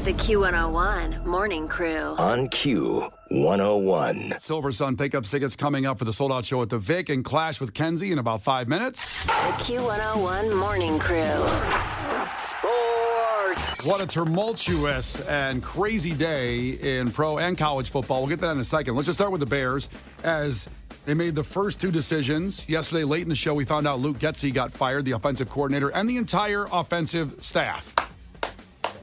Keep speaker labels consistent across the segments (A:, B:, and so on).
A: The Q101 Morning Crew.
B: On Q101.
C: Silver Sun pickup tickets coming up for the sold-out show at the Vic and Clash with Kenzie in about 5 minutes.
A: The Q101 Morning Crew. Sports.
C: What a tumultuous and crazy day in pro and college football. We'll get that in a second. Let's just start with the Bears as they made the first two decisions. Yesterday, late in the show, we found out Luke Getsy got fired, the offensive coordinator, and the entire offensive staff.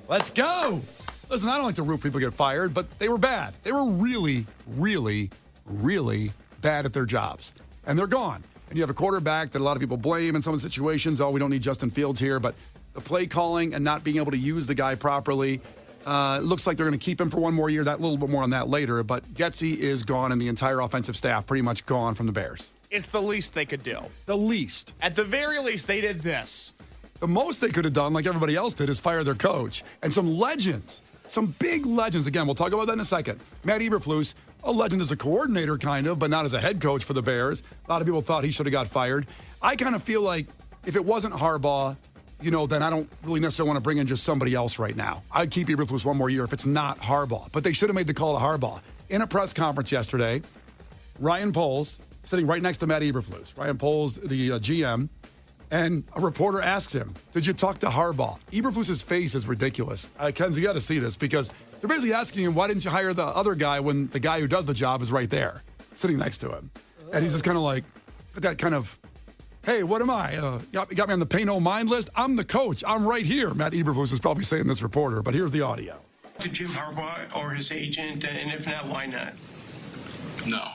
C: Let's go. Listen, I don't like to root people get fired, but they were bad. They were really, really, really bad at their jobs. And they're gone. And you have a quarterback that a lot of people blame in some situations. Oh, we don't need Justin Fields here. But the play calling and not being able to use the guy properly, looks like they're going to keep him for one more year. That little bit more on that later. But Getsy is gone and the entire offensive staff pretty much gone from the Bears.
D: It's the least they could do.
C: The least.
D: At the very least, they did this.
C: The most they could have done, like everybody else did, is fire their coach. And some legends, some big legends. Again, we'll talk about that in a second. Matt Eberflus, a legend as a coordinator, kind of, but not as a head coach for the Bears. A lot of people thought he should have got fired. I kind of feel like if it wasn't Harbaugh, then I don't really necessarily want to bring in just somebody else right now. I'd keep Eberflus one more year if it's not Harbaugh. But they should have made the call to Harbaugh. In a press conference yesterday, Ryan Poles, sitting right next to Matt Eberflus. Ryan Poles, the GM. And a reporter asks him, did you talk to Harbaugh? Eberflus's face is ridiculous. Kenzie, you got to see this because they're basically asking him, why didn't you hire the other guy when the guy who does the job is right there, sitting next to him? And he's just kind of like, that kind of, hey, what am I? You got me on the pay no mind list? I'm the coach. I'm right here. Matt Eberflus is probably saying this reporter, but here's the audio.
E: To Jim Harbaugh or his agent, and if not, why not?
F: No,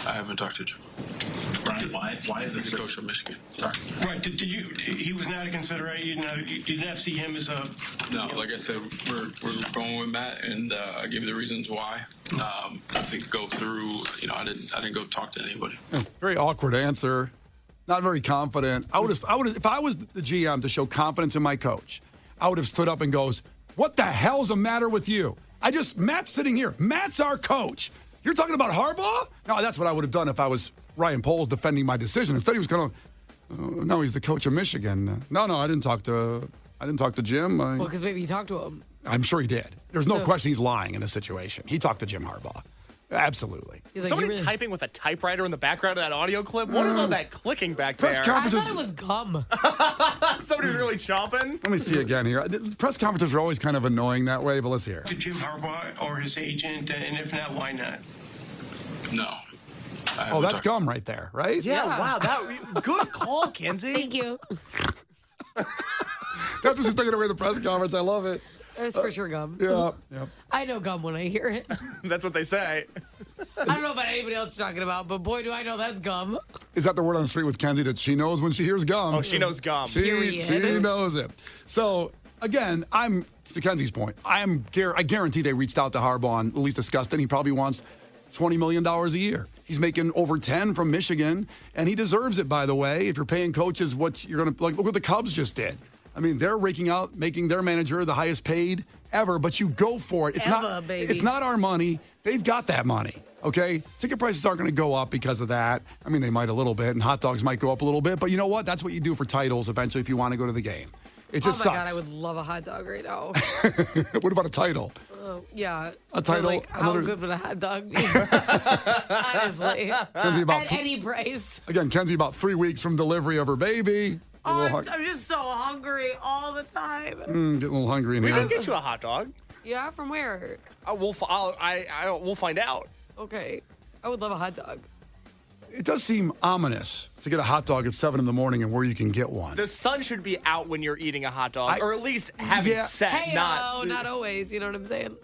F: I haven't talked to Jim.
G: Brian, why is this
F: the coach of Michigan? Sorry.
E: Right. Did you? He was not a consideration. You did not see him as a.
F: No, like I said, we're going with Matt, and I gave you the reasons why. I think go through. I didn't go talk to anybody.
C: Very awkward answer. Not very confident. I would have. If I was the GM to show confidence in my coach, I would have stood up and goes, "What the hell's the matter with you? Matt's sitting here. Matt's our coach. You're talking about Harbaugh? No, that's what I would have done if I was Ryan Poles defending my decision. Instead, he was going to, no, he's the coach of Michigan. No, I didn't talk to Jim.
H: Well, because maybe he talked to him.
C: I'm sure he did. There's no question he's lying in this situation. He talked to Jim Harbaugh. Absolutely.
H: Like,
D: somebody typing with a typewriter in the background of that audio clip? What is all that clicking back there?
C: Press conferences.
H: I thought it was gum.
D: Somebody's really chomping?
C: Let me see again here. The press conferences are always kind of annoying that way, but let's hear.
E: To Jim Harbaugh or his agent, and if not, why not?
F: No.
C: Oh, that's gum right there, right?
D: Yeah, wow. Good call, Kenzie.
H: Thank you.
C: That's what's taking away the press conference. I love it.
H: It's for sure gum.
C: Yeah.
H: I know gum when I hear it.
D: That's what they say.
H: I don't know about anybody else you're talking about, but boy, do I know that's gum.
C: Is that the word on the street with Kenzie that she knows when she hears gum?
D: Oh, she knows gum.
C: She knows it. So, again, to Kenzie's point, I guarantee they reached out to Harbaugh and at least discussed it. He probably wants $20 million a year. He's making over 10 from Michigan, and he deserves it, by the way. If you're paying coaches what you're going to, like, look what the Cubs just did. I mean, they're raking out, making their manager the highest paid ever, but you go for it. It's not our money. They've got that money, okay? Ticket prices aren't going to go up because of that. I mean, they might a little bit, and hot dogs might go up a little bit, but you know what? That's what you do for titles eventually if you want to go to the game. It just sucks.
H: Oh, my God, I would love a hot dog right now.
C: What about a title?
H: Yeah.
C: A title?
H: Like, how good would a hot dog be? Honestly.
C: Kenzie,
H: at any price.
C: Again, Kenzie about 3 weeks from delivery of her baby.
H: I'm just so hungry all the time.
C: Getting a little hungry in
D: We
C: here.
D: can get you a hot dog.
H: Yeah, from where?
D: We'll find out.
H: Okay. I would love a hot dog.
C: It does seem ominous to get a hot dog at 7 in the morning and where you can get one.
D: The sun should be out when you're eating a hot dog, or at least have it set.
H: Hey, not always. You know what I'm saying?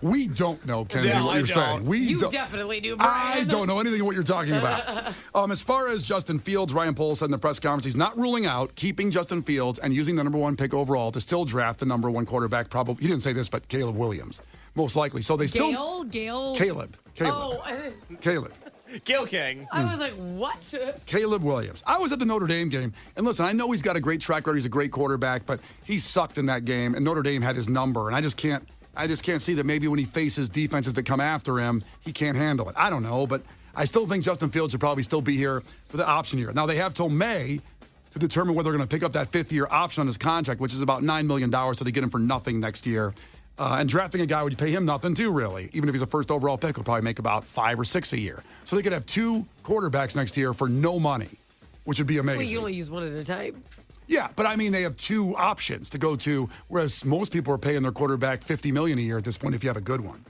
C: We don't know, Kenzie, what you're saying.
H: You definitely do, Brian.
C: I don't know anything of what you're talking about. As far as Justin Fields, Ryan Poles said in the press conference, he's not ruling out keeping Justin Fields and using the number 1 pick overall to still draft the number 1 quarterback. Probably, he didn't say this, but Caleb Williams, most likely. So they still Caleb.
H: Oh,
C: Caleb.
D: Gail King.
H: I was like, what?
C: Caleb Williams. I was at the Notre Dame game, and listen, I know he's got a great track record. He's a great quarterback, but he sucked in that game, and Notre Dame had his number, and I just can't see that maybe when he faces defenses that come after him, he can't handle it. I don't know, but I still think Justin Fields should probably still be here for the option year. Now, they have till May to to determine whether they're going to pick up that fifth-year option on his contract, which is about $9 million, so they get him for nothing next year. And drafting a guy would pay him nothing too, really. Even if he's a first overall pick, he'll probably make about 5 or 6 a year. So they could have 2 quarterbacks next year for no money, which would be amazing.
H: Well, you only use one at a time.
C: Yeah, but I mean, they have 2 options to go to, whereas most people are paying their quarterback $50 million a year at this point if you have a good one.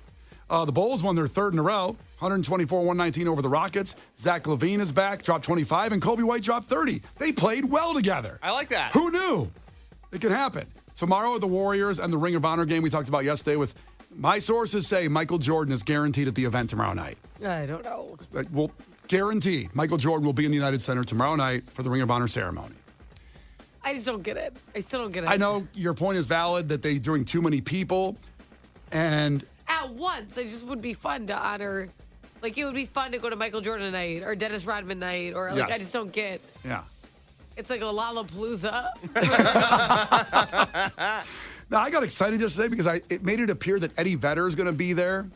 C: The Bulls won their 3rd in a row, 124-119 over the Rockets. Zach LaVine is back, dropped 25, and Kobe White dropped 30. They played well together.
D: I like that.
C: Who knew? It can happen. Tomorrow, the Warriors and the Ring of Honor game we talked about yesterday with my sources say Michael Jordan is guaranteed at the event tomorrow night.
H: I don't know.
C: Well, guaranteed. Michael Jordan will be in the United Center tomorrow night for the Ring of Honor ceremony.
H: I just don't get it. I still don't get it.
C: I know your point is valid that they're doing too many people, and
H: At once, it just would be fun to honor. Like, it would be fun to go to Michael Jordan night or Dennis Rodman night, or like,
C: Yes.
H: I just don't get.
C: yeah.
H: It's like a Lollapalooza.
C: Now, I got excited yesterday because it made it appear that Eddie Vedder is going to be there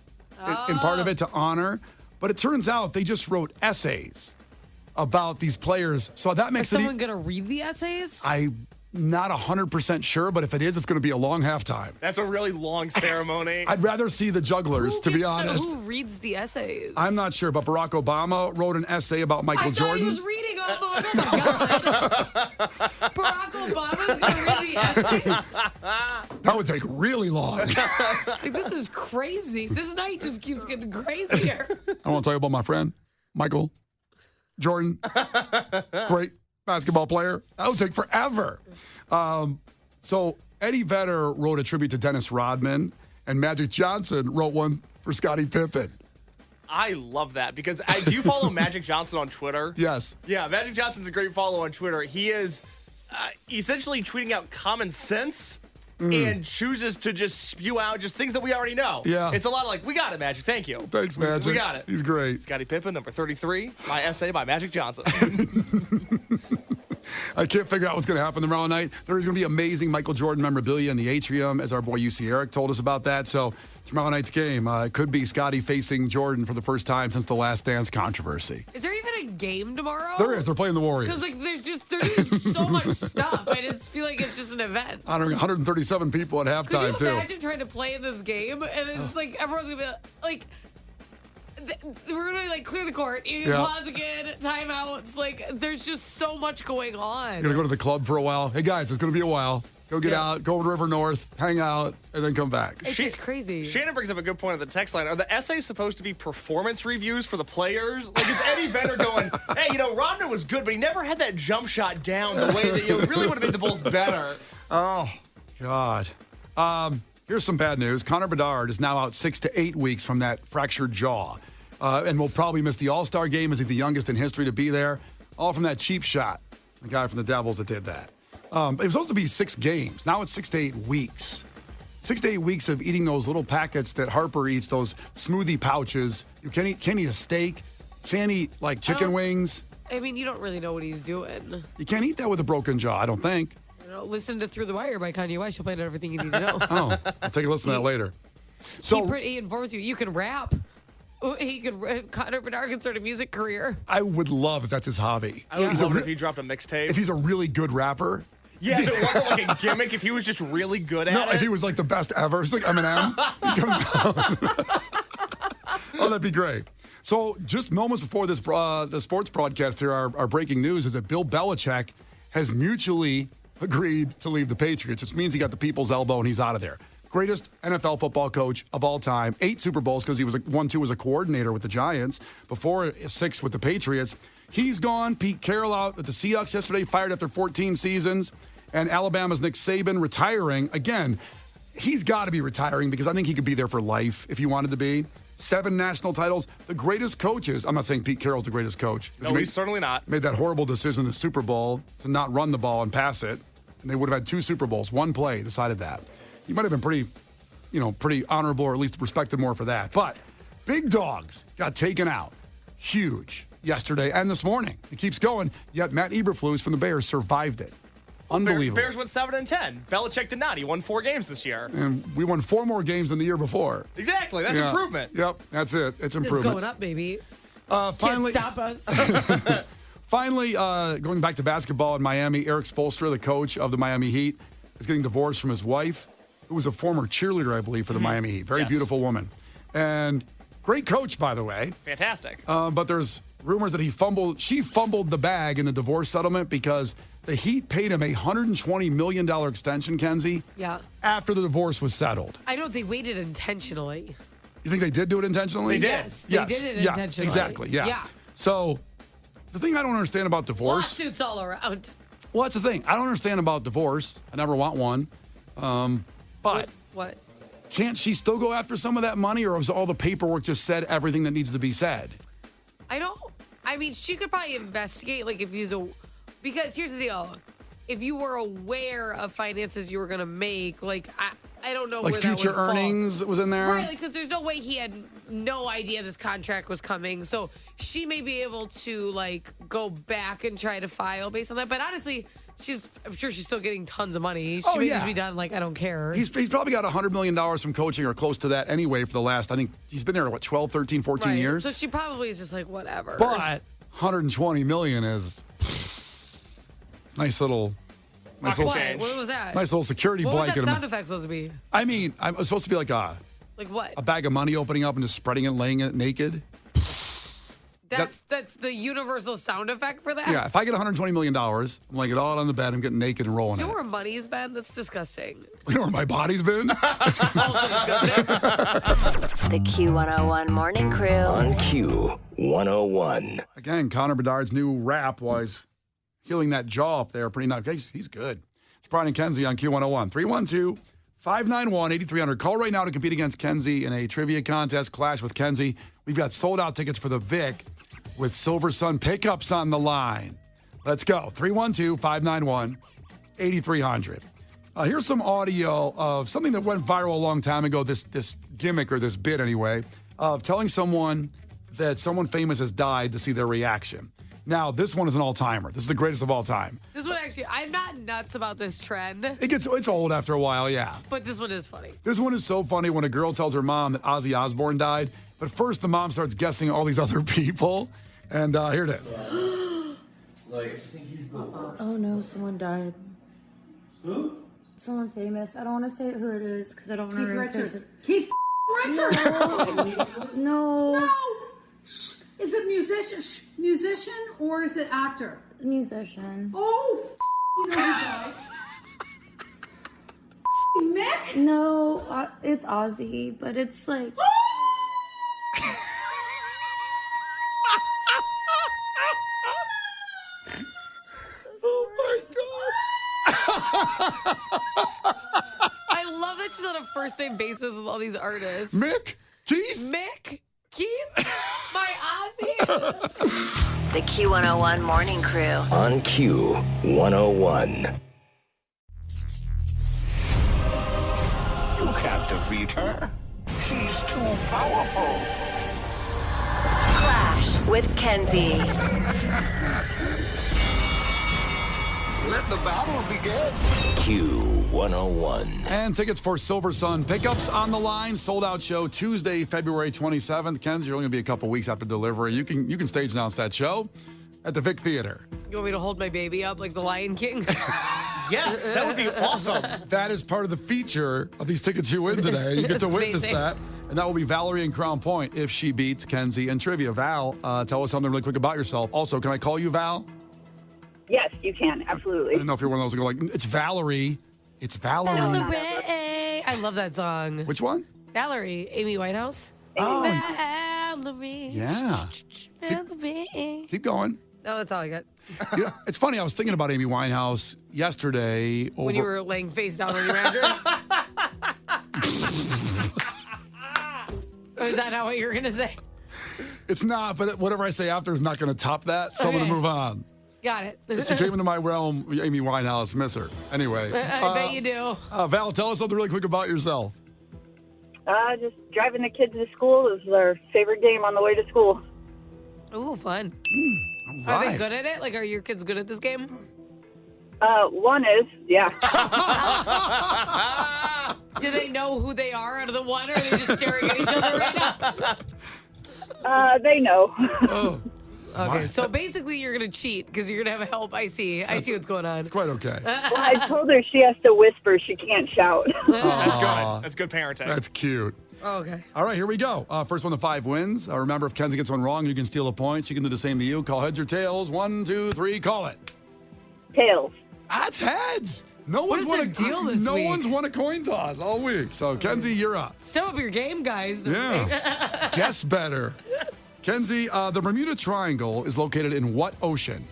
C: in part of it to honor, but it turns out they just wrote essays about these players, so that
H: Is
C: makes
H: someone going to read the essays?
C: I'm not 100% sure, but if it is, it's going to be a long halftime.
D: That's a really long ceremony.
C: I'd rather see the jugglers, to be honest.
H: Who reads the essays?
C: I'm not sure, but Barack Obama wrote an essay about Michael
H: I thought
C: Jordan.
H: he was reading all the. Oh my God! Barack Obama's gonna read the essays.
C: That would take really long.
H: Like, this is crazy. This night just keeps getting crazier.
C: I want to tell you about my friend, Michael Jordan. Great basketball player. That would take forever. So Eddie Vedder wrote a tribute to Dennis Rodman, and Magic Johnson wrote one for Scottie Pippen.
D: I love that because do you follow Magic Johnson on Twitter?
C: Yes.
D: Yeah, Magic Johnson's a great follow on Twitter. He is essentially tweeting out common sense and chooses to just spew out just things that we already know.
C: Yeah.
D: It's a lot of like, we got it, Magic. Thank you.
C: Thanks, Magic.
D: We got it.
C: He's great.
D: Scottie Pippen, number 33, my essay by Magic Johnson.
C: I can't figure out what's going to happen tomorrow night. There is going to be amazing Michael Jordan memorabilia in the atrium, as our boy UC Eric told us about that. So tomorrow night's game could be Scottie facing Jordan for the first time since the Last Dance controversy.
H: Is there even a game tomorrow?
C: There is. They're playing the Warriors.
H: Because they're doing so much stuff. I just feel like it's just an event.
C: Honoring 137 people at halftime,
H: Could you
C: too.
H: imagine trying to play in this game and it's like everyone's gonna be like. We're gonna like clear the court. You can pause again, timeouts. Like, there's just so much going on.
C: You're going to go to the club for a while. Hey, guys, it's going to be a while. Go get out, go to River North, hang out, and then come back.
H: It's just crazy.
D: Shannon brings up a good point on the text line. Are the essays supposed to be performance reviews for the players? Like, is Eddie Vedder going, hey, Rodman was good, but he never had that jump shot down the way that really would have made the Bulls better?
C: Oh, God. Here's some bad news. Connor Bedard is now out 6 to 8 weeks from that fractured jaw. And will probably miss the All-Star game as he's the youngest in history to be there. All from that cheap shot. The guy from the Devils that did that. It was supposed to be 6 games. Now it's 6 to 8 weeks. 6 to 8 weeks of eating those little packets that Harper eats, those smoothie pouches. You can't eat a steak. Can't eat, like, chicken wings.
H: I mean, you don't really know what he's doing.
C: You can't eat that with a broken jaw, I don't think.
H: Listen to Through the Wire by Kanye West. You'll find out everything you need to know.
C: Oh, I'll take a listen to that later. So
H: He informs you. You can rap. Connor Bedard can start a music career.
C: I would love if that's his hobby.
D: I would love it if he dropped a mixtape.
C: If he's a really good rapper.
D: Yeah, if it wasn't like a gimmick, if he was just really good at it.
C: No, if he was like the best ever. It's like Eminem. He comes out. Oh, that'd be great. So just moments before this, the sports broadcast here, our breaking news is that Bill Belichick has mutually agreed to leave the Patriots, which means he got the people's elbow and he's out of there. Greatest NFL football coach of all time. 8 Super Bowls because he won 2 as a coordinator with the Giants. Before 6 with the Patriots. He's gone. Pete Carroll out at the Seahawks yesterday, fired after 14 seasons. And Alabama's Nick Saban retiring. Again, he's got to be retiring because I think he could be there for life if he wanted to be. 7 national titles. The greatest coaches. I'm not saying Pete Carroll's the greatest coach.
D: No, he's certainly not.
C: Made that horrible decision in the Super Bowl to not run the ball and pass it. And they would have had 2 Super Bowls. One play decided that. He might have been pretty honorable or at least respected more for that. But big dogs got taken out. Huge yesterday and this morning. It keeps going. Yet Matt Eberflus from the Bears survived it. Unbelievable.
D: Bears went 7-10. Belichick did not. He won 4 games this year.
C: And we won 4 more games than the year before.
D: Exactly. That's improvement.
C: Yep, that's it. It's improvement.
H: Just going up, baby.
C: Finally,
H: Can't stop us.
C: Finally, going back to basketball in Miami, Eric Spoelstra, the coach of the Miami Heat, is getting divorced from his wife, who was a former cheerleader, I believe, for the Miami Heat. Very beautiful woman. And great coach, by the way.
D: Fantastic.
C: But there's rumors that she fumbled the bag in the divorce settlement because the Heat paid him a $120 million extension, Kenzie, after the divorce was settled.
H: I don't think they waited intentionally.
C: You think they did do it intentionally?
D: They did.
H: Yes, they did it intentionally.
C: Exactly, yeah. So the thing I don't understand about divorce...
H: Lawsuits all around.
C: Well, that's the thing. I don't understand about divorce. I never want one. But
H: What?
C: can't she still go after some of that money, or has all the paperwork just said everything that needs to be said?
H: I mean, she could probably investigate, like, because here's the deal. If you were aware of finances you were going to make, like, I don't know
C: Like
H: where that would
C: future earnings was in there?
H: Right, because there's no way he had no idea this contract was coming. So she may be able to, like, go back and try to file based on that. But honestly, I'm sure she's still getting tons of money. She may just be done, like, I don't care.
C: He's probably got $100 million from coaching or close to that anyway for the last, I think, he's been there, 12, 13, 14 years?
H: So she probably is just like, whatever.
C: But $120 million is nice little...
H: What was that?
C: Nice little security
H: what
C: blanket.
H: What was that sound effect supposed to be?
C: I mean, I'm supposed to be like
H: Like what?
C: a bag of money opening up and just spreading it, laying it naked.
H: That's the universal sound effect for that?
C: Yeah, if I get $120 million, I'm laying it all on the bed, I'm getting naked and rolling
H: You
C: it.
H: know where money's been? That's disgusting.
C: You know where my body's been?
H: Also disgusting.
A: The Q101 Morning Crew.
B: On Q101.
C: Again, Connor Bedard's new rap was healing that jaw up there. Pretty nice. He's good. It's Brian and Kenzie on Q101. 312-591-8300. Call right now to compete against Kenzie in a trivia contest, Clash with Kenzie. We've got sold-out tickets for the Vic with Silver Sun pickups on the line. Let's go. 312-591-8300. Here's some audio of something that went viral a long time ago, this gimmick, or this bit anyway, of telling someone that someone famous has died to see their reaction. Now, this one is an all-timer. This is the greatest of all time.
H: This one actually, I'm not nuts about this trend.
C: It's old after a while, yeah.
H: But this one is funny.
C: This one is so funny when a girl tells her mom that Ozzy Osbourne died. But first, the mom starts guessing all these other people. And here it is.
I: Oh no, someone died.
E: Who?
I: Someone famous. I don't want to say who it is because I don't want to.
J: Keith Richards. Keith Richards.
I: No.
J: No. Is it musician or is it actor?
I: Musician.
J: Oh, you know who died? Mick?
I: No, it's Ozzy, but it's like.
C: Oh my God.
H: I love that she's on a first name basis with all these artists.
C: Mick? Keith?
H: Mick? Keith? My Ozzy?
A: The Q101 Morning Crew.
B: On Q101.
K: You can't defeat her. She's too powerful.
A: Clash with Kenzie.
K: Let the battle begin.
B: Q101.
C: And tickets for Silver Sun pickups on the line. Sold out show Tuesday, February 27th. Kenzie, you're only going to be a couple weeks after delivery. You can stage announce that show at the Vic Theater.
H: You want me to hold my baby up like the Lion King?
D: Yes, that would be awesome.
C: That is part of the feature of these tickets you win today. You get to witness
H: amazing.
C: that. And that will be Valerie in Crown Point if she beats Kenzie in trivia. Val, tell us something really quick about yourself. Also, can I call you Val?
L: Yes, you can. Absolutely.
C: I don't know if you're one of those who go like, it's Valerie. It's Valerie.
H: Valerie. I love that song.
C: Which one?
H: Valerie. Amy Winehouse.
C: Oh.
H: Valerie.
C: Yeah.
H: Valerie.
C: Keep going.
H: No, that's all I got.
C: You know, it's funny. I was thinking about Amy Winehouse yesterday.
H: When you were laying face down on your mattress? Or is that not what you were going to say?
C: It's not, but whatever I say after is not going to top that, so I'm going to move on.
H: Got it.
C: She came into my realm, Amy Winehouse, miss her. Anyway.
H: I bet you do.
C: Val, tell us something really quick about yourself.
L: Just driving the kids to school is their favorite game on the way to school.
H: Ooh, fun.
C: All
H: Are they
C: right.
H: good at it? Like, are your kids good at this game?
L: One is, yeah.
H: Do they know who they are out of the one, or are they just staring at each other right now?
L: They know.
C: Oh.
H: Okay, so basically you're going to cheat because you're going to have help. I see what's going on.
C: It's quite okay.
L: Well, I told her she has to whisper. She can't shout.
D: That's good. That's good parenting.
C: That's cute.
H: Okay.
C: All right, here we go. First one to 5 wins. Remember, if Kenzie gets one wrong, you can steal a point. She can do the same to you. Call heads or tails. 1, 2, 3, call it.
L: Tails.
C: That's heads. No
H: What
C: one's
H: is
C: won
H: the deal this
C: No
H: week?
C: one's won a coin toss all week. So, Kenzie, you're up.
H: Step up your game, guys.
C: Yeah. Guess better. Kenzie, the Bermuda Triangle is located in what ocean?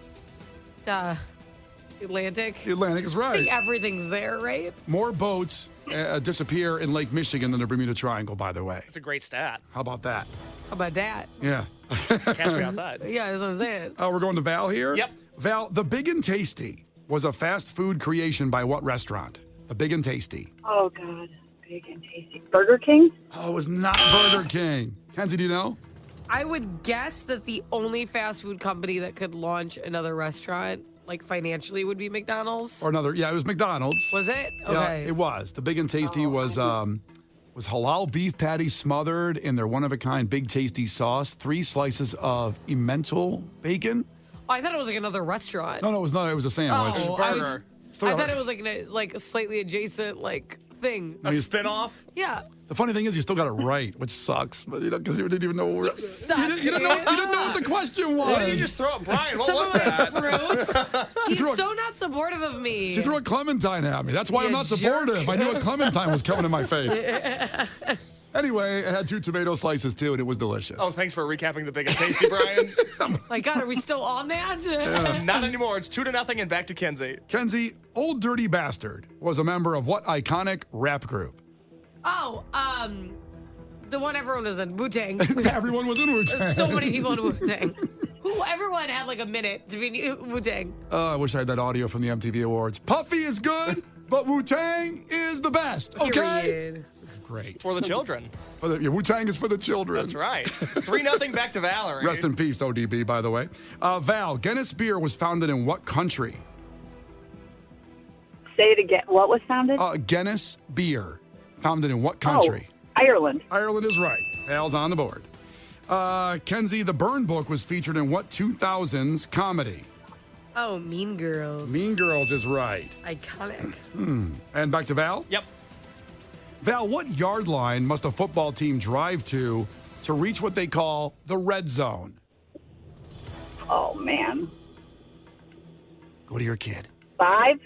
H: Atlantic.
C: The Atlantic is
H: I
C: right.
H: think everything's there, right?
C: More boats disappear in Lake Michigan than the Bermuda Triangle, by the way.
D: It's a great stat.
C: How about that?
H: How about that?
C: Yeah.
D: Catch me outside.
H: Yeah, that's what I'm saying.
C: We're going to Val here?
D: Yep.
C: Val, the Big and Tasty was a fast food creation by what restaurant? The Big and Tasty.
L: Oh, God. Big and tasty. Burger King?
C: Oh, it was not Burger King. Kenzie, do you know?
H: I would guess that the only fast food company that could launch another restaurant, like financially, would be McDonald's.
C: Or another, yeah, it was McDonald's.
H: Was it?
C: Yeah,
H: Okay.
C: it was. The Big and Tasty was halal beef patties smothered in their one-of-a-kind Big Tasty sauce, 3 slices of Emmental bacon.
H: Oh, I thought it was like another restaurant.
C: No, it was not. It was a sandwich.
H: Oh,
D: Burger.
H: I thought it was like a slightly adjacent thing.
D: A spin-off?
H: Yeah.
C: The funny thing is, you still got it right, which sucks. But because you didn't even know. You didn't know what the question was.
D: Why did you just throw it, Brian? What
H: Some
D: was
H: of my
D: that?
H: fruit. He's so not supportive of me.
C: She threw a clementine at me. That's why I'm
H: You
C: not
H: jerk.
C: supportive. I knew a clementine was coming in my face. Anyway, it had 2 tomato slices too, and it was delicious.
D: Oh, thanks for recapping the Big and Tasty, Brian.
H: My God, are we still on that?
D: Not anymore. It's 2-0 and back to Kenzie.
C: Kenzie, Old Dirty Bastard was a member of what iconic rap group?
H: Oh, the one everyone was in, Wu-Tang.
C: Everyone was in Wu-Tang.
H: So many people in Wu-Tang. Everyone had like a minute to be in Wu-Tang.
C: I wish I had that audio from the MTV Awards. Puffy is good, but Wu-Tang is the best. Okay?
H: Period.
C: It's great.
D: For the children.
C: Wu-Tang is for the children.
D: That's right. 3-0 back to Valerie.
C: Rest in peace, ODB, by the way. Val, Guinness Beer was founded in what country?
L: Say it again. What was founded?
C: Guinness Beer. Founded in what country?
L: Oh, Ireland.
C: Ireland is right. Val's on the board. Kenzie, The Burn Book was featured in what 2000s comedy?
H: Oh, Mean Girls.
C: Mean Girls is right.
H: Iconic.
C: And back to Val?
D: Yep.
C: Val, what yard line must a football team drive to reach what they call the red zone?
L: Oh, man.
C: Go to your kid.
L: 5?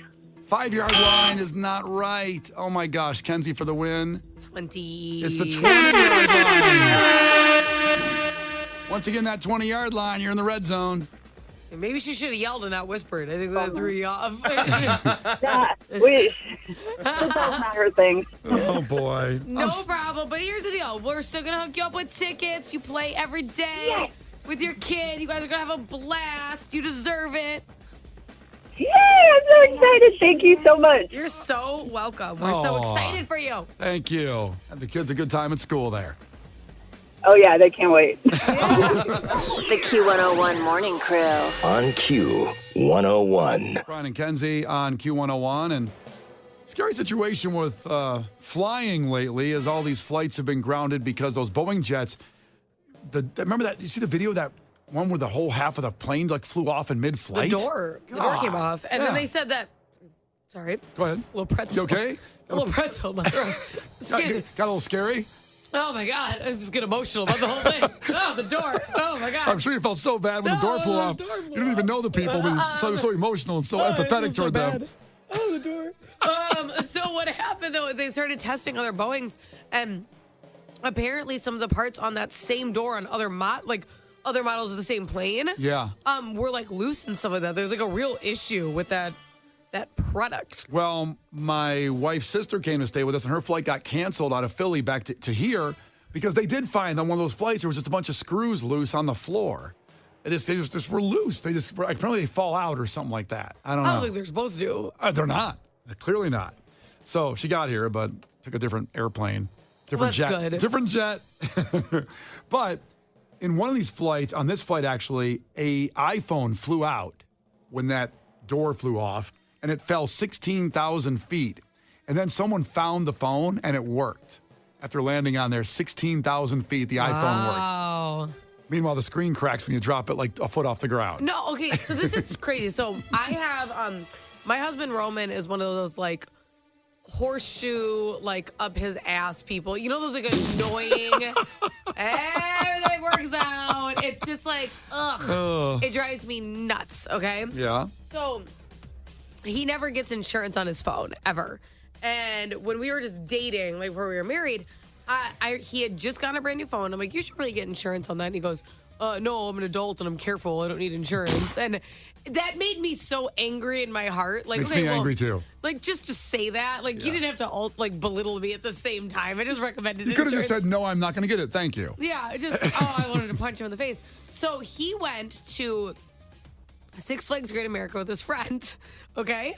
C: 5-yard line is not right. Oh my gosh, Kenzie for the win.
H: 20.
C: It's the 20-yard line. Once again, that 20-yard line, you're in the red zone.
H: Maybe she should have yelled and not whispered. I think that threw you off.
L: Football's not her thing.
C: Oh boy.
H: No problem. But here's the deal. We're still going to hook you up with tickets. You play every day with your kid. You guys are going to have a blast. You deserve it.
L: Yay, I'm so excited. Thank you so much.
H: You're so welcome. We're so excited for you.
C: Thank you. Have the kids a good time at school there.
L: Oh, yeah, they can't wait.
A: The Q101 Morning Crew.
B: On Q101.
C: Brian and Kenzie on Q101. And scary situation with flying lately as all these flights have been grounded because those Boeing jets. Remember that? You see the video of that one where the whole half of the plane flew off in mid-flight?
H: The door came off. And then they said that. Sorry.
C: Go ahead.
H: Little pretzel.
C: You okay?
H: A little pretzel in my throat.
C: Got a little scary?
H: Oh my God. I just get emotional about the whole thing. Oh, the door. Oh my God.
C: I'm sure you felt so bad when the door flew off. You don't even know the people, but you're so emotional and so empathetic toward them.
H: Oh, the door. So what happened though? They started testing other Boeings, and apparently some of the parts on that same door on other models of the same plane, were loose and some of that. There's a real issue with that product.
C: Well, my wife's sister came to stay with us, and her flight got canceled out of Philly back to here because they did find on one of those flights there was just a bunch of screws loose on the floor. They just were loose. Apparently they fall out or something like that. I don't know.
H: I don't think they're supposed to.
C: They're not. They're clearly not. So she got here, but took a different airplane, different jet.
H: Good.
C: Different jet. But in one of these flights, on this flight actually, a iPhone flew out when that door flew off, and it fell 16,000 feet. And then someone found the phone, and it worked. After landing on there 16,000 feet, the iPhone worked.
H: Wow.
C: Meanwhile, the screen cracks when you drop it like a foot off the ground.
H: No, okay, so this is crazy. So I have, my husband Roman is one of those like horseshoe, like up his ass people. You know those like annoying, everything works out. It's just like, ugh. It drives me nuts, okay?
C: Yeah.
H: So he never gets insurance on his phone, ever. And when we were just dating, like where we were married, he had just gotten a brand new phone. I'm like, you should really get insurance on that. And he goes, no, I'm an adult and I'm careful. I don't need insurance. And that made me so angry in my heart. Like,
C: Makes me angry too.
H: Like, just to say that, like, you didn't have to belittle me at the same time. I just recommended
C: You could have
H: insurance.
C: just said, no, I'm not going to get it. Thank you.
H: Yeah, I wanted to punch him in the face. So he went to Six Flags Great America with his friend, okay?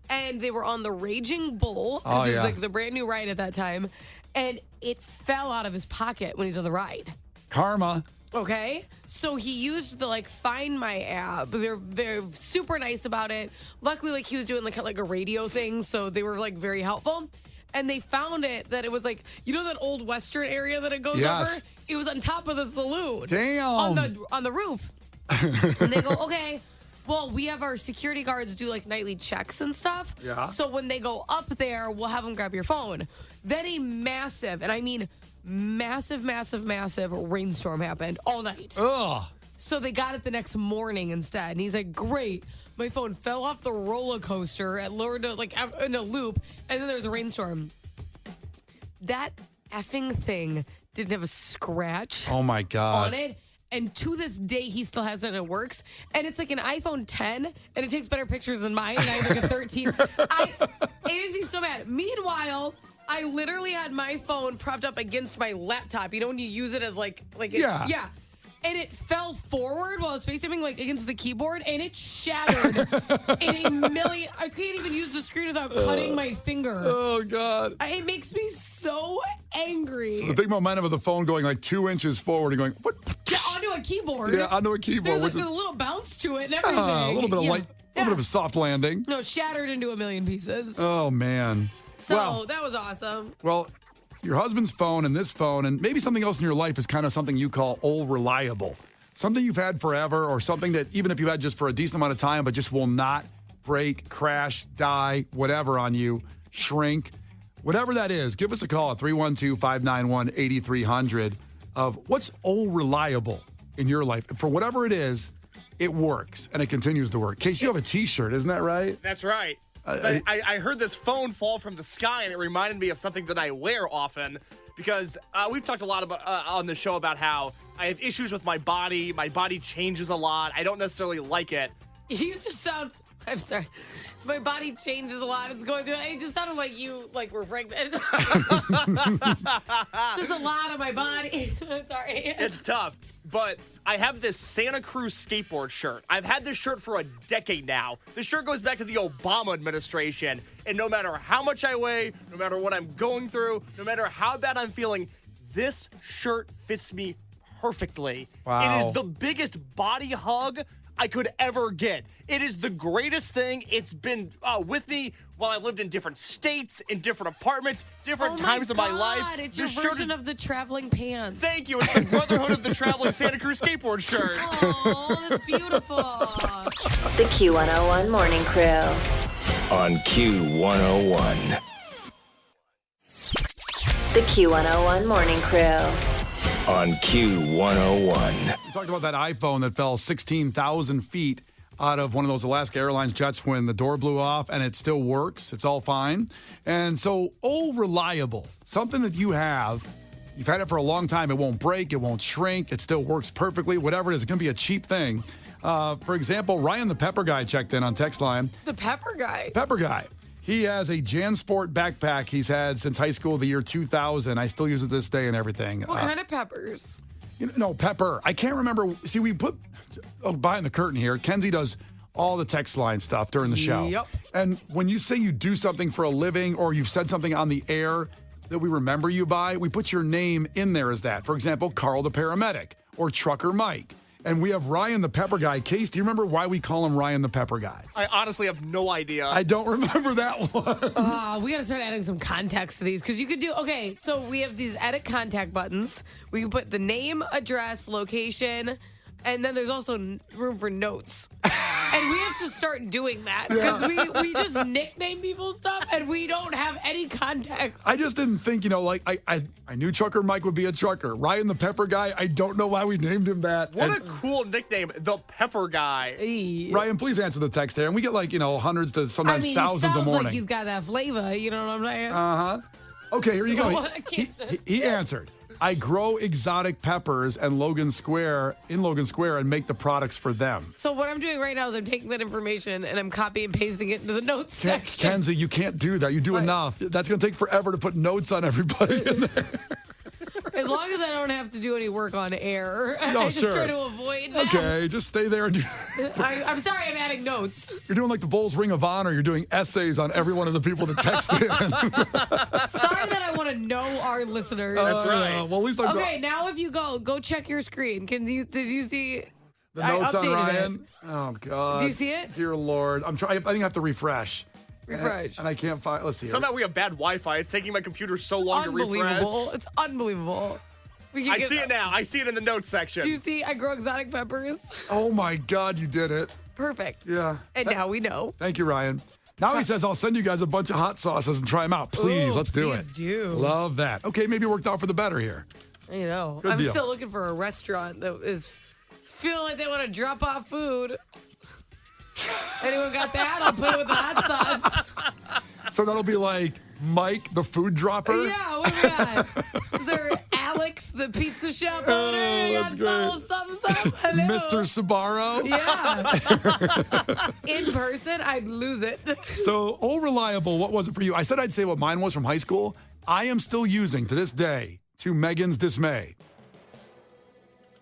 H: And they were on the Raging Bull, because it was like the brand new ride at that time. And it fell out of his pocket when he's on the ride.
C: Karma.
H: Okay, so he used the Find My app. They're super nice about it. Luckily, he was doing like a radio thing, so they were very helpful. And they found that it was you know that old Western area that it goes over. It was on top of the saloon.
C: Damn.
H: On the roof. And they go, okay. Well, we have our security guards do nightly checks and stuff.
C: Yeah.
H: So when they go up there, we'll have them grab your phone. Then a massive, and I mean massive rainstorm happened all night.
C: Ugh.
H: So they got it the next morning instead. And he's like, great. My phone fell off the roller coaster at lowered in a loop, and then there was a rainstorm. That effing thing didn't have a scratch
C: Oh, my God.
H: on it. And to this day, he still has it and it works. And it's like an iPhone 10, and it takes better pictures than mine. And I have a 13. It makes me so mad. Meanwhile, I literally had my phone propped up against my laptop. You know when you use it as
C: Yeah.
H: And it fell forward while I was face-aiming against the keyboard, and it shattered in a million. I can't even use the screen without cutting my finger.
C: Oh, God.
H: It makes me so angry.
C: So the big momentum of the phone going 2 inches forward and going, what?
H: Yeah, onto a keyboard.
C: Yeah, onto a keyboard.
H: There's a little bounce to it and everything.
C: A little bit of light, a little bit of a soft landing.
H: No, shattered into a million pieces.
C: Oh, man.
H: So that was awesome.
C: Well, your husband's phone and this phone and maybe something else in your life is kind of something you call old reliable. Something you've had forever or something that even if you had just for a decent amount of time but just will not break, crash, die, whatever on you, shrink. Whatever that is, give us a call at 312-591-8300 of what's old reliable in your life. For whatever it is, it works and it continues to work. Case, you have a T-shirt, isn't that right?
D: That's right. I heard this phone fall from the sky, and it reminded me of something that I wear often because we've talked a lot about on the show about how I have issues with my body. My body changes a lot. I don't necessarily like it.
H: You just sound... I'm sorry. My body changes a lot. It's going through... It just sounded like you were pregnant. Just a lot of my body. Sorry.
D: It's tough. But I have this Santa Cruz skateboard shirt. I've had this shirt for a decade now. This shirt goes back to the Obama administration. And no matter how much I weigh, no matter what I'm going through, no matter how bad I'm feeling, this shirt fits me perfectly.
C: Wow.
D: It is the biggest body hug I could ever get. It is the greatest thing. It's been with me while I lived in different states, in different apartments, different times of my life.
H: It's your version of the traveling pants.
D: Thank you. It's the Brotherhood of the Traveling Santa Cruz Skateboard shirt.
H: Oh, that's beautiful.
A: The Q101 Morning Crew.
B: On Q101.
A: The Q101 Morning Crew.
B: On Q101.
C: We talked about that iPhone that fell 16,000 feet out of one of those Alaska Airlines jets when the door blew off, and it still works. It's all fine. And so, reliable. Something that you've had it for a long time. It won't break. It won't shrink. It still works perfectly. Whatever it is, it can be a cheap thing. For example, Ryan the Pepper Guy checked in on text line.
H: The Pepper Guy?
C: Pepper Guy. He has a JanSport backpack he's had since high school, the year 2000. I still use it this day and everything.
H: What kind of peppers?
C: Pepper. I can't remember. See, we put behind the curtain here. Kenzie does all the text line stuff during the show.
H: Yep.
C: And when you say you do something for a living or you've said something on the air that we remember you by, we put your name in there as that. For example, Carl the paramedic or Trucker Mike. And we have Ryan the Pepper Guy. Case, do you remember why we call him Ryan the Pepper Guy?
D: I honestly have no idea.
C: I don't remember that one.
H: We got to start adding some context to these because you could do, okay, so we have these edit contact buttons. We can put the name, address, location, and then there's also room for notes. And we have to start doing that because we just nickname people stuff and we don't have any context.
C: I just didn't think, like, I knew Trucker Mike would be a trucker. Ryan the Pepper Guy, I don't know why we named him that.
D: What a cool nickname, the Pepper Guy.
H: Hey.
C: Ryan, please answer the text here. And we get hundreds to sometimes thousands a
H: sounds
C: morning.
H: like he's got that flavor, you know what I'm saying?
C: Uh-huh. Okay, here you go. He answered. I grow exotic peppers in Logan Square and make the products for them.
H: So what I'm doing right now is I'm taking that information and I'm copy and pasting it into the notes section.
C: Kenzie, you can't do that. You do enough. That's going to take forever to put notes on everybody in there.
H: As long as I don't have to do any work on air,
C: No,
H: I just
C: sure.
H: try to avoid that.
C: Okay, just stay there and do.
H: I'm sorry, I'm adding notes.
C: You're doing like the Bulls Ring of Honor. You're doing essays on every one of the people that text in.
H: Sorry that I want to know our listeners.
D: That's right.
C: Well, at least
H: Okay, now if you go check your screen. Did you see
C: the notes
H: I
C: on
H: updated
C: Ryan?
H: it.
C: Oh God.
H: Do you see it?
C: Dear Lord, I think I have to refresh.
H: Refresh.
C: And I can't find. Let's see.
D: Somehow we have bad Wi-Fi. It's taking my computer so long to refresh.
H: Unbelievable. It's unbelievable.
D: I see it now. I see it in the notes section.
H: Do you see I grow exotic peppers?
C: Oh my God, you did it.
H: Perfect.
C: Yeah.
H: And now we know.
C: Thank you, Ryan. Now he says, I'll send you guys a bunch of hot sauces and try them out. Please,
H: Ooh,
C: let's do
H: please
C: it.
H: do.
C: Love that. Okay, maybe it worked out for the better here.
H: You know,
C: Good
H: I'm
C: deal.
H: still looking for a restaurant that is feel like they want to drop off food. Anyone got that? I'll put it with the hot sauce.
C: So that'll be like Mike, the food dropper.
H: Yeah, what do we got? Is there Alex, the pizza shop owner?
C: that's
H: You got something. Hello.
C: Mr. Sabaro.
H: Yeah. In person, I'd lose it.
C: So, reliable, what was it for you? I said I'd say what mine was from high school. I am still using to this day, to Megan's dismay.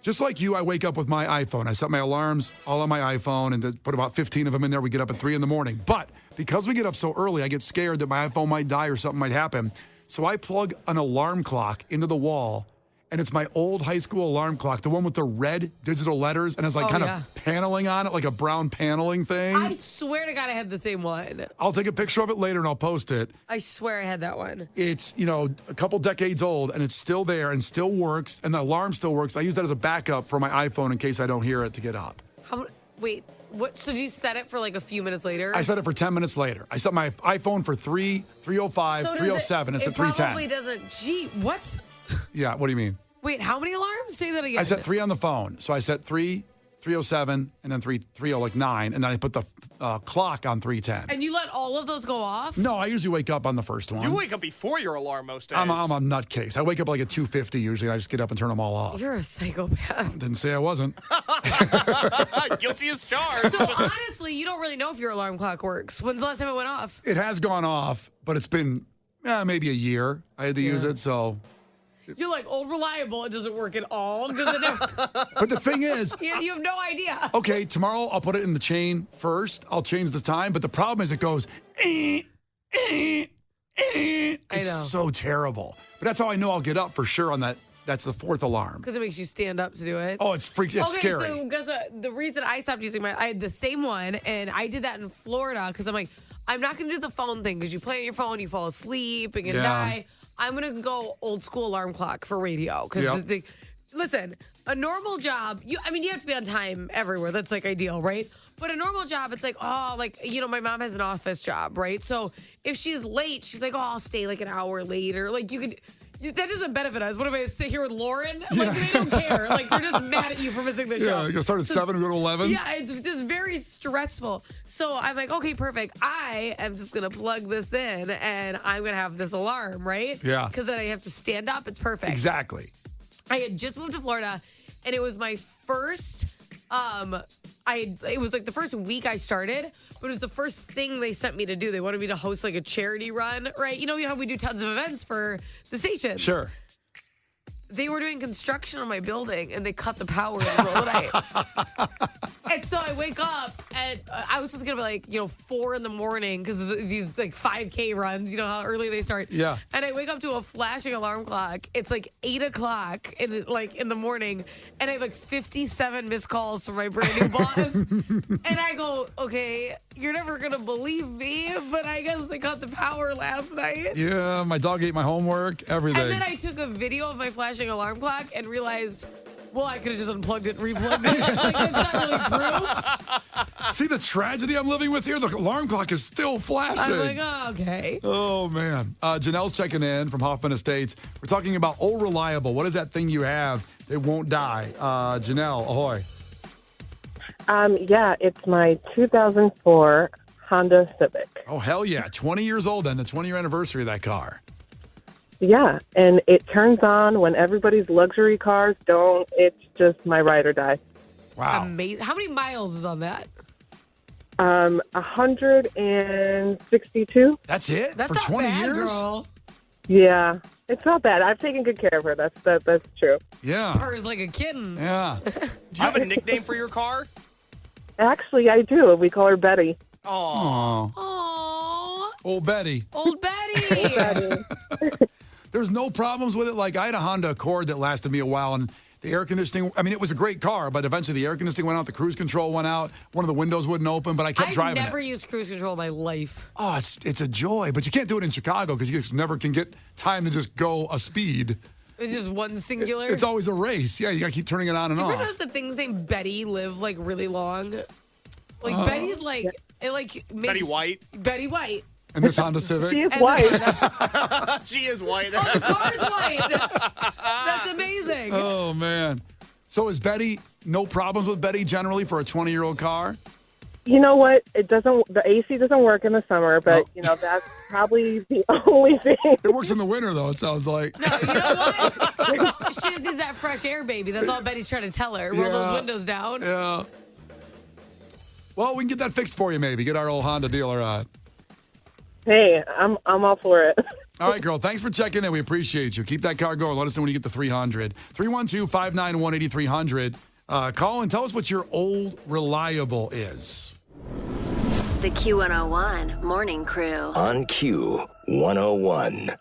C: Just like you, I wake up with my iPhone. I set my alarms all on my iPhone and put about 15 of them in there. We get up at 3 a.m. But because we get up so early, I get scared that my iPhone might die or something might happen. So I plug an alarm clock into the wall, and it's my old high school alarm clock, the one with the red digital letters, and it's like of paneling on it, like a brown paneling thing.
H: I swear to God I had the same one.
C: I'll take a picture of it later and I'll post it.
H: I swear I had that one.
C: It's, a couple decades old, and it's still there and still works, and the alarm still works. I use that as a backup for my iPhone in case I don't hear it to get up.
H: Wait, what? So do you set it for like a few minutes later?
C: I set it for 10 minutes later. I set my iPhone for 3:05, 3:07. It's at 3:10.
H: It probably doesn't. Gee, what?
C: Yeah, what do you mean?
H: Wait, how many alarms? Say that again.
C: I set 3 on the phone. So I set 3:07, and then 3:09, and then I put the clock on 3:10.
H: And you let all of those go off?
C: No, I usually wake up on the first one.
D: You wake up before your alarm most days.
C: I'm a nutcase. I wake up like at 2:50 usually. And I just get up and turn them all off.
H: You're a psychopath.
C: Didn't say I wasn't.
D: Guilty as charged.
H: So honestly, you don't really know if your alarm clock works. When's the last time it went off?
C: It has gone off, but it's been maybe a year I had to use it, so...
H: You're like, old reliable, it doesn't work at all. Because it never...
C: But the thing is...
H: you have no idea.
C: Okay, tomorrow I'll put it in the chain first. I'll change the time, but the problem is it goes... It's so terrible. But that's how I know I'll get up for sure on that. That's the fourth alarm.
H: Because it makes you stand up to do it.
C: Oh, it's scary.
H: So because the reason I stopped using I had the same one, and I did that in Florida because I'm like, I'm not going to do the phone thing because you play on your phone, you fall asleep, and you die. I'm going to go old school alarm clock for radio. Because listen, a normal job, you have to be on time everywhere. That's like ideal, right? But a normal job, it's like, my mom has an office job, right? So if she's late, she's like, I'll stay like an hour later. Like that doesn't benefit us. What am I going to sit here with Lauren? Like, they don't care. Like, they're just mad at you for missing the show.
C: Yeah, you're going to start at 7 and go to 11?
H: Yeah, it's just very stressful. So I'm like, okay, perfect. I am just going to plug this in, and I'm going to have this alarm, right?
C: Yeah.
H: Because then I have to stand up. It's perfect.
C: Exactly.
H: I had just moved to Florida, and it was my first... it was like the first week I started, but it was the first thing they sent me to do. They wanted me to host like a charity run, right? You know how we do tons of events for the stations.
C: Sure.
H: they were doing construction on my building and they cut the power in the middle of the night. And so I wake up and I was just gonna be like, 4 in the morning because these like 5K runs, you know how early they start.
C: Yeah.
H: And I wake up to a flashing alarm clock. It's like 8 o'clock in the morning, and I have like 57 missed calls from my brand new boss. And I go, okay, you're never gonna believe me, but I guess they cut the power last night.
C: Yeah, my dog ate my homework, everything.
H: And then I took a video of my flashing alarm clock and realized, well, I could have just unplugged it and replugged it. Like, that's not really proof.
C: See the tragedy I'm living with here? The alarm clock is still flashing.
H: I'm like, oh, okay.
C: Oh, man. Janelle's checking in from Hoffman Estates. We're talking about old reliable. What is that thing you have that won't die? Janelle, ahoy.
M: Yeah, it's my 2004 Honda Civic.
C: Oh, hell yeah. 20 years old then, the 20-year anniversary of that car.
M: Yeah, and it turns on when everybody's luxury cars don't. It's just my ride or die.
C: Wow.
H: Amazing. How many miles is on that?
M: 162.
C: That's it?
H: That's
C: For
H: not
C: 20
H: bad,
C: years?
H: girl.
M: Yeah, it's not bad. I've taken good care of her. That's true.
C: Yeah.
H: Purrs like a kitten.
C: Yeah.
D: Do you have a nickname for your car?
M: Actually, I do. We call her Betty.
C: Oh.
H: Aww.
C: Old Betty.
H: Old Betty.
C: There's no problems with it. Like, I had a Honda Accord that lasted me a while, and the air conditioning, I mean, it was a great car, but eventually the air conditioning went out, the cruise control went out, one of the windows wouldn't open, but I kept driving
H: I've never
C: it.
H: used cruise control in my life.
C: Oh, it's a joy, but you can't do it in Chicago because you just never can get time to just go a speed.
H: It's just one singular.
C: It's always a race. Yeah, you got to keep turning it on and
H: Do you ever
C: off.
H: notice that things named Betty live like really long? Like Betty's like it like makes
D: Betty White.
H: Betty White.
C: And this Honda Civic.
M: She is
H: And
M: white.
D: She is white.
H: Oh, the car's white. That's amazing.
C: Oh, man. So is Betty, no problems with Betty generally for a 20-year-old car?
M: You know what? The AC doesn't work in the summer, but that's probably the only thing.
C: It works in the winter, though, it sounds like.
H: No, you know what? She just needs that fresh air, baby. That's all Betty's trying to tell her. Roll those windows down.
C: Yeah. Well, we can get that fixed for you, maybe. Get our old Honda dealer on.
M: Hey, I'm all for it.
C: All right, girl. Thanks for checking in. We appreciate you. Keep that car going. Let us know when you get to 300. 312-591-8300. Call and tell us what your old reliable is.
A: The Q101 Morning Crew.
B: On Q101.